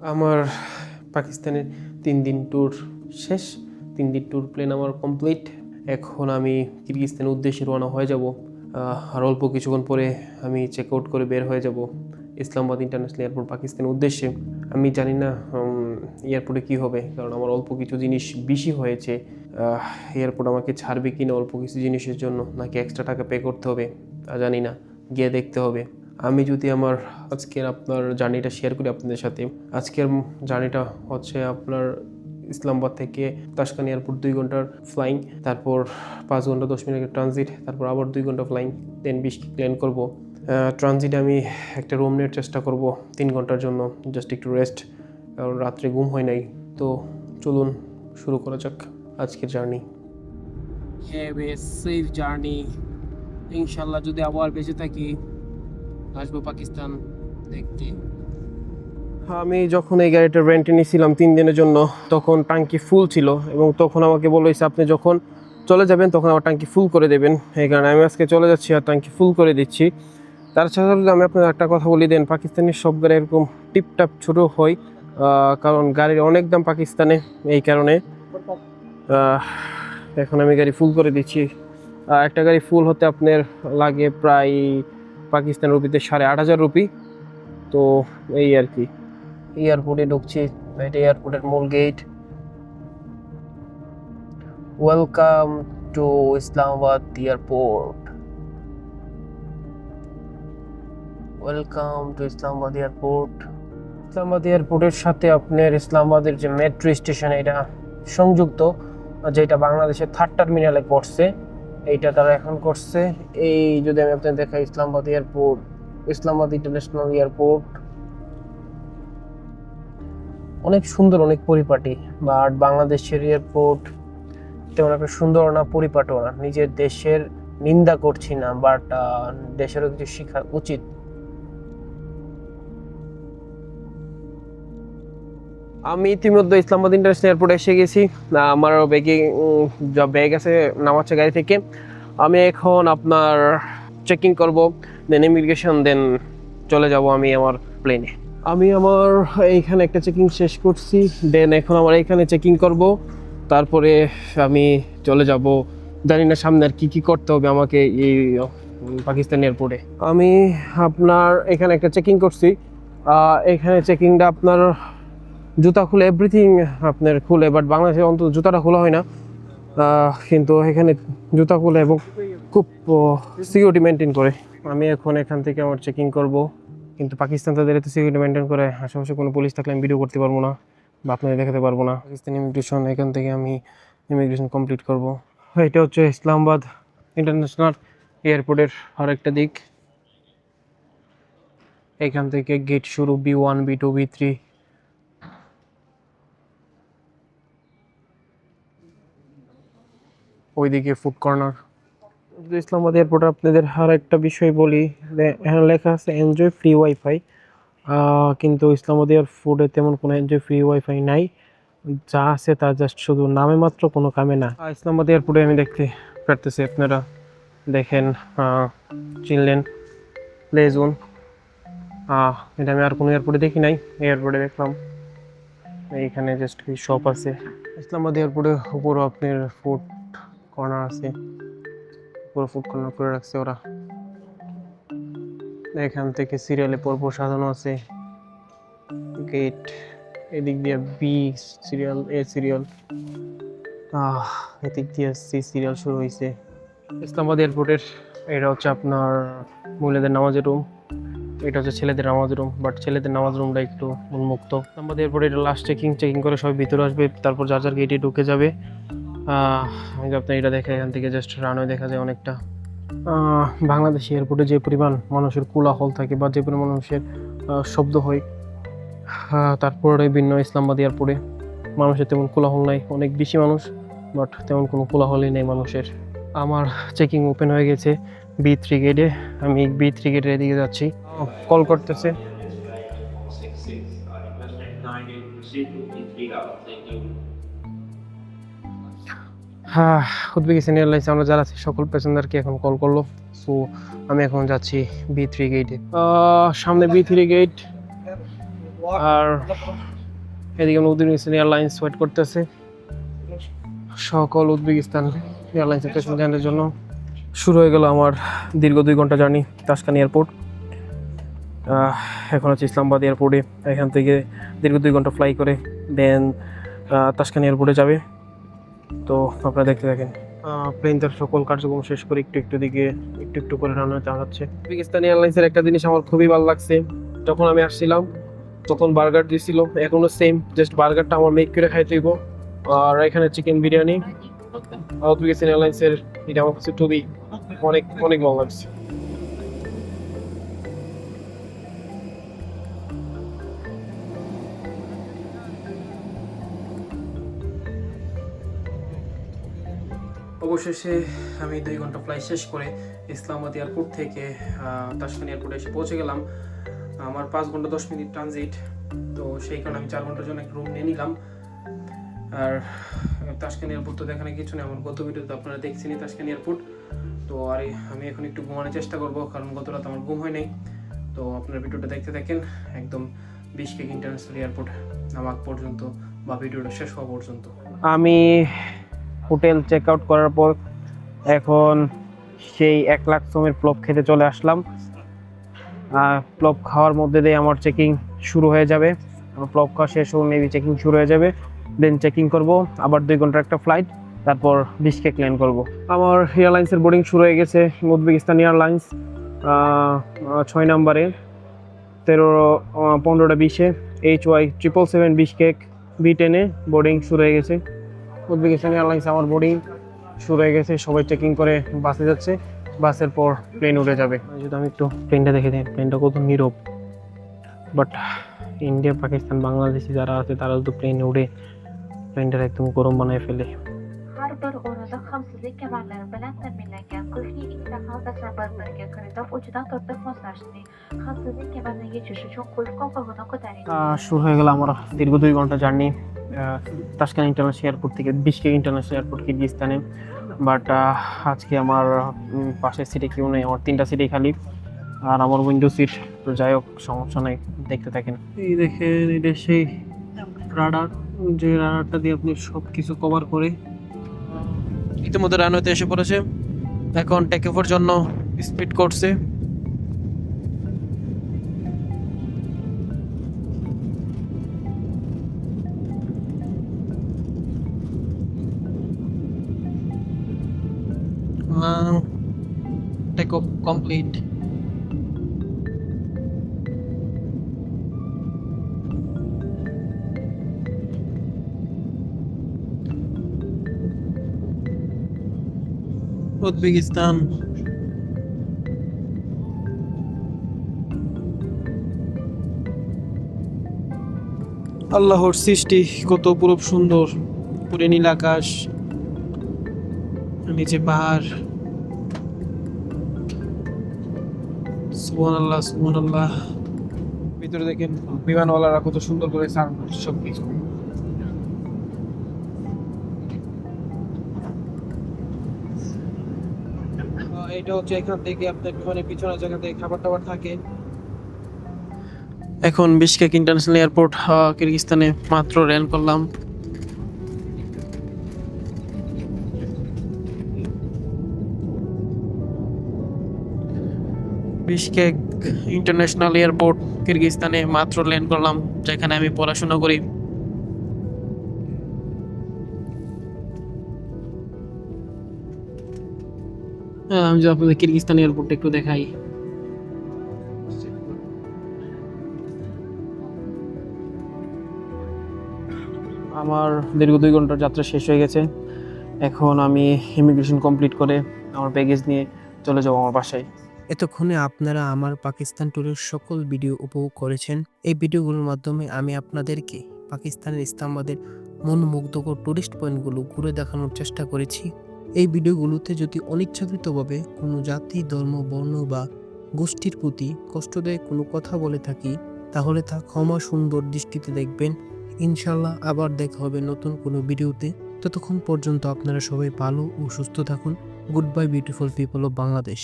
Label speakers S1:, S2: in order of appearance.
S1: আমার পাকিস্তানের 3 দিন ট্যুর শেষ। 3 দিন ট্যুর প্ল্যান আমার কমপ্লিট। এখন আমি কিরগিজস্তানের উদ্দেশ্যে রওনা হয়ে যাব। আর অল্প কিছুক্ষণ পরে আমি চেক আউট করে বের হয়ে যাব ইসলামাবাদ ইন্টারন্যাশনাল এয়ারপোর্ট পাকিস্তানের উদ্দেশ্যে। আমি জানি না এয়ারপোর্টে কী হবে, কারণ আমার অল্প কিছু জিনিস বেশি হয়েছে। এয়ারপোর্ট আমাকে ছাড়বে কি না অল্প কিছু জিনিসের জন্য, নাকি এক্সট্রা টাকা পে করতে হবে তা জানি না, গিয়ে দেখতে হবে। আমি যদি আমার আজকের আপনার জার্নিটা শেয়ার করি আপনাদের সাথে। আজকের জার্নিটা হচ্ছে আপনার ইসলামাবাদ থেকে তাশকান এয়ারপোর্ট 2 ঘন্টার ফ্লাইং, তারপর 5 ঘন্টা 10 মিনিটের ট্রানজিট, তারপর আবার 2 ঘন্টা ফ্লাইং, দেন বিশকেক ল্যান্ড করব। ট্রানজিটে আমি একটা রুম নেওয়ার চেষ্টা করব 3 ঘন্টার জন্য, জাস্ট একটু রেস্ট, কারণ রাত্রে ঘুম হয় নাই। তো চলুন শুরু করা যাক আজকের journey. Have a safe journey. ইনশাল্লাহ যদি আবার বেঁচে থাকি আসবো পাকিস্তান দেখতে। আমি যখন এই গাড়িটা রেন্টে নিয়েছিলাম 3 দিনের জন্য, তখন ট্যাঙ্কি ফুল ছিল এবং তখন আমাকে বলেছে আপনি যখন চলে যাবেন তখন আমার ট্যাঙ্কি ফুল করে দেবেন। এই কারণে আমি আজকে চলে যাচ্ছি আর ট্যাঙ্কি ফুল করে দিচ্ছি। তার সাথে সাথে আমি আপনার একটা কথা বলি দেন, পাকিস্তানি সব গাড়ি এরকম টিপটাপ ছোটো হয়, কারণ গাড়ির অনেক দাম পাকিস্তানে। এই কারণে এখন আমি গাড়ি ফুল করে দিচ্ছি। একটা গাড়ি ফুল হতে আপনার লাগে প্রায় পাকিস্তান রুপিতে 8,500 রুপি। তো এই আর কি, এয়ারপোর্টে ঢুকছি। এটা এয়ারপোর্টের মূল গেট। Welcome to Islamabad airport. Welcome to Islamabad airport. Islamabad এয়ারপোর্টের সাথে আপনার ইসলামাবাদের যে মেট্রো স্টেশন এটা সংযুক্ত, যেটা বাংলাদেশের 3rd টার্মিনালে পড়ছে, এইটা তারা এখন করছে। এই যদি আমি আপনাদের দেখাই Islamabad airport, Islamabad international airport অনেক সুন্দর, অনেক পরিপাটি। বাট বাংলাদেশের এয়ারপোর্ট তেমন একটা সুন্দর না, পরিপাটিও না। নিজের দেশের নিন্দা করছি না, বাট দেশেরও কিছু শেখা উচিত। আমি ইতিমধ্যে ইসলামাবাদ ইন্টারন্যাশনাল এয়ারপোর্টে এসে গেছি। আমার ব্যাগে যা ব্যাগ আছে নামাচ্ছে গাড়ি থেকে। আমি এখন আপনার চেকিং করব, দেন ইমিগ্রেশন, দেন চলে যাব আমি আমার প্লেনে। আমি আমার এইখানে একটা চেকিং শেষ করছি, দেন এখন আমার এইখানে চেকিং করব, তারপরে আমি চলে যাব। জানি না সামনে আর কি করতে হবে আমাকে এই পাকিস্তান এয়ারপোর্টে। আমি আপনার এখানে একটা চেকিং করছি। এখানে চেকিংটা আপনার জুতা খুলে এভরিথিং আপনার খুলে, বাট বাংলাদেশে অন্তত জুতাটা খোলা হয় না, কিন্তু এখানে জুতা খুলে এবং খুব সিকিউরিটি মেনটেন করে। আমি এখন এখান থেকে আমার চেকিং করব, কিন্তু পাকিস্তান তাদের এত সিকিউরিটি মেনটেন করে, আশেপাশে কোনো পুলিশ থাকলে আমি ভিডিও করতে পারবো না বা আপনাদের দেখাতে পারবো না। পাকিস্তান ইমিগ্রেশন, এখান থেকে আমি ইমিগ্রেশন কমপ্লিট করব। এটা হচ্ছে ইসলামাবাদ ইন্টারন্যাশনাল এয়ারপোর্টের আরেকটা দিক। এখান থেকে গেট শুরু, B1, B2, B3। ওইদিকে ফুড কর্নার। ইসলামাবাদ এয়ারপোর্টে আপনাদের আর একটা বিষয় বলি, এখানে লেখা আছে এনজয় ফ্রি ওয়াইফাই, কিন্তু ইসলামাবাদ এয়ারপোর্টে তেমন কোনো এনজয় ফ্রি ওয়াইফাই নাই। যা আছে তা জাস্ট শুধু নামে মাত্র, কোনো কামে না। ইসলামাবাদ এয়ারপোর্টে আমি দেখতে পারতেছি, আপনারা দেখেন, চিনলেন প্লে জোন। এটা আমি আর কোনো এয়ারপোর্টে দেখি নাই, এয়ারপোর্টে দেখলাম। এইখানে জাস্ট কি শপ আছে। ইসলামাবাদ এয়ারপোর্টের উপরও আপনার ফুড কর্নার আছে, পুরো ফুড কর্নার করে রাখছে ওরা। এখান থেকে সিরিয়ালে পরপর সাজানো আছে গেট। এদিক দিয়ে বি সিরিয়াল, এ সিরিয়াল, এদিক দিয়ে সি সিরিয়াল শুরু হয়েছে। ইসলামাবাদ এয়ারপোর্টের এটা হচ্ছে আপনার মহিলাদের নামাজের রুম, এটা হচ্ছে ছেলেদের নামাজ রুম, বাট ছেলেদের নামাজ রুমটা একটু উন্মুক্ত। ইসলামাবাদ এয়ারপোর্টে এটা লাস্ট চেকিং করে সবাই ভিতরে আসবে, তারপর যার যার গেটে ঢুকে যাবে। আমি আপনার এটা দেখে এখান থেকে জাস্ট রানওয়ে দেখা যায় অনেকটা। বাংলাদেশ এয়ারপোর্টে যে পরিমাণ মানুষের কোলাহল থাকে বা যে পরিমাণ মানুষের শব্দ হয়, তারপরে ভিন্ন ইসলামাবাদ এয়ারপোর্টে মানুষের তেমন কোলাহল নাই, অনেক বেশি মানুষ, বাট তেমন কোনো কোলাহলই নেই মানুষের। আমার চেকিং ওপেন হয়ে গেছে B3 গেটে। আমি B3 গেটের এদিকে যাচ্ছি। কল করতেছে। উজবেকিস্তান এয়ারলাইন্স আমরা যারা আছি সকল প্যাসেঞ্জারকে এখন কল করলো। সো আমি এখন যাচ্ছি B3 গেটে। সামনে B3 গেট, আর এদিকে উজবেকিস্তান এয়ারলাইন্স ওয়েট করতেছে সকল উজবেকিস্তান এয়ারলাইন্সের প্যাসেঞ্জারদের জন্য। শুরু হয়ে গেল আমার দীর্ঘ 2 ঘন্টা জার্নি তাশকান এয়ারপোর্ট। এখন হচ্ছে ইসলামাবাদ এয়ারপোর্টে, এখান থেকে দীর্ঘ 2 ঘন্টা ফ্লাই করে দেন তাশকান এয়ারপোর্টে যাবে। তো আপনারা দেখতে থাকেন। প্লেনটার সকল কার্যক্রম শেষ করে একটু একটু করে রান্না চালাচ্ছে। উজবেকিস্তান এয়ারলাইন্সের একটা জিনিস আমার খুবই ভালো লাগছে, যখন আমি আসছিলাম তখন বার্গার দিয়েছিল, এখনো সেম, জাস্ট বার্গারটা আমার মেক করে খাইতে হইব। আর এখানে চিকেন বিরিয়ানি। উজবেকিস্তান এয়ারলাইন্সের এটা আমার কাছে খুবই অনেক অনেক ভালো লাগছে। অবশেষে আমি 2 ঘন্টা ফ্লাইট শেষ করে ইসলামাবাদ এয়ারপোর্ট থেকে তাশকান এয়ারপোর্টে এসে পৌঁছে গেলাম। আমার 5 ঘন্টা 10 মিনিট ট্রানজিট, তো সেই কারণে আমি 4 ঘন্টার জন্য একটা রুম নিয়ে নিলাম। আর তাশকান এয়ারপোর্ট তো দেখানোর কিছু নেই, আমার গত ভিডিওতে আপনারা দেখছেনই তাশকান এয়ারপোর্ট। তো আর আমি এখন একটু ঘুমানোর চেষ্টা করব, কারণ গত রাত আমার ঘুম হয় নাই। তো আপনারা ভিডিওটা দেখতে থাকেন একদম বিশকেক ইন্টারন্যাশনাল এয়ারপোর্ট নামাক পর্যন্ত বা ভিডিওটা শেষ হওয়া পর্যন্ত। আমি হোটেল চেক আউট করার পর এখন সেই 1 লাখ সোমের প্লব খেতে চলে আসলাম। প্লব খাওয়ার মধ্যে দিয়ে আমার চেকিং শুরু হয়ে যাবে। আমার প্লব খাওয়া শেষ হয়ে মেবি চেকিং শুরু হয়ে যাবে, দেন চেকিং করব, আবার 2 ঘন্টার একটা ফ্লাইট, তারপর বিশকেক ল্যান্ড করব। আমার এয়ারলাইন্সের বোর্ডিং শুরু হয়ে গেছে। উজবেকিস্তান এয়ারলাইন্স 6 নম্বরে 13:15-20 HY 777 বিশকেক B10-এ বোর্ডিং শুরু হয়ে গেছে। উজবেকিস্তান এয়ারলাইন্স আমার বোর্ডিং শুরু হয়ে গেছে, সবাই চেকিং করে বাসে যাচ্ছে, বাসের পর প্লেন উড়ে যাবে। যদি আমি একটু প্লেনটা দেখে দিই, প্লেনটা কত নীরব, বাট ইন্ডিয়া পাকিস্তান বাংলাদেশি যারা আছে তারা তো প্লেনে উড়ে প্লেনটা একদম গরম বানায় fele.
S2: Har bir o'rnida xavfsizlik kamarlari bilan ta'minlangan qulfli ikkita xaltasi bir-biriga kiritib, uchidan tortib moslashdi. Xavfsizlik kamarini yechish uchun qulf qopqog'ini ko'taring.
S1: শুরু হয়ে গেল আমার দীর্ঘ 2 ঘন্টা জার্নি তাশকান ইন্টারন্যাশনাল এয়ারপোর্ট থেকে বিশকেক ইন্টারন্যাশনাল এয়ারপোর্ট কিরগিজস্তানে। বাট আজকে আমার পাশের সিটে কেউ নেই, আমার 3টা সিটই খালি, আর আমার উইন্ডো সিট। তো যাই হোক, সমস্যা নাই, দেখতে থাকেন। এই দেখেন, এটা সেই রাডার, যে রাডারটা দিয়ে আপনি সব কিছু কভার করে। ইতিমধ্যে রানওয়েতে এসে পড়েছে, এখন টেক অফের জন্য স্পিড করছে। Take off complete. উজবেকিস্তান আল্লাহর সৃষ্টি, কত অপরূপ সুন্দর, পুরে নীল আকাশ, নিচে পাহাড়। সুবহানাল্লাহ সুবহানাল্লাহ। ভিতরে দেখেন বিমানওয়ালারা কত সুন্দর করে সার্ভ করছে সবকিছু। এটা হচ্ছে এখান থেকে আপনার বিমানের পিছনের জায়গাতে খাবার টাবার থাকে। এখন বিশকেক ইন্টারন্যাশনাল এয়ারপোর্ট কিরগিজস্তানে মাত্র ল্যান্ড করলাম। বিশকেক ইন্টারন্যাশনাল এয়ারপোর্ট কিরগিজস্তানে মাত্র ল্যান্ড করলাম, যেখানে আমি পড়াশোনা করি। আমি যদি আপনাদের কিরগিজস্তান এয়ারপোর্টটা একটু দেখাই। আমার দীর্ঘ 2 ঘন্টার যাত্রা শেষ হয়ে গেছে। এখন আমি ইমিগ্রেশন কমপ্লিট করে আমার ব্যাগেজ নিয়ে চলে যাব আমার বাসায়।
S3: এতক্ষণে আপনারা আমার পাকিস্তান ট্যুরের সকল ভিডিও উপভোগ করেছেন। এই ভিডিওগুলোর মাধ্যমে আমি আপনাদেরকে পাকিস্তানের ইসলামাবাদের মনোমুগ্ধকর টুরিস্ট পয়েন্টগুলো ঘুরে দেখানোর চেষ্টা করেছি। এই ভিডিওগুলোতে যদি অনিচ্ছাকৃতভাবে কোনো জাতি, ধর্ম, বর্ণ বা গোষ্ঠীর প্রতি কষ্টদায়ক কোনো কথা বলে থাকি, তাহলে তা ক্ষমা সুন্দর দৃষ্টিতে দেখবেন। ইনশাল্লাহ আবার দেখা হবে নতুন কোনো ভিডিওতে। ততক্ষণ পর্যন্ত আপনারা সবাই ভালো ও সুস্থ থাকুন। Good bye beautiful people of Bangladesh.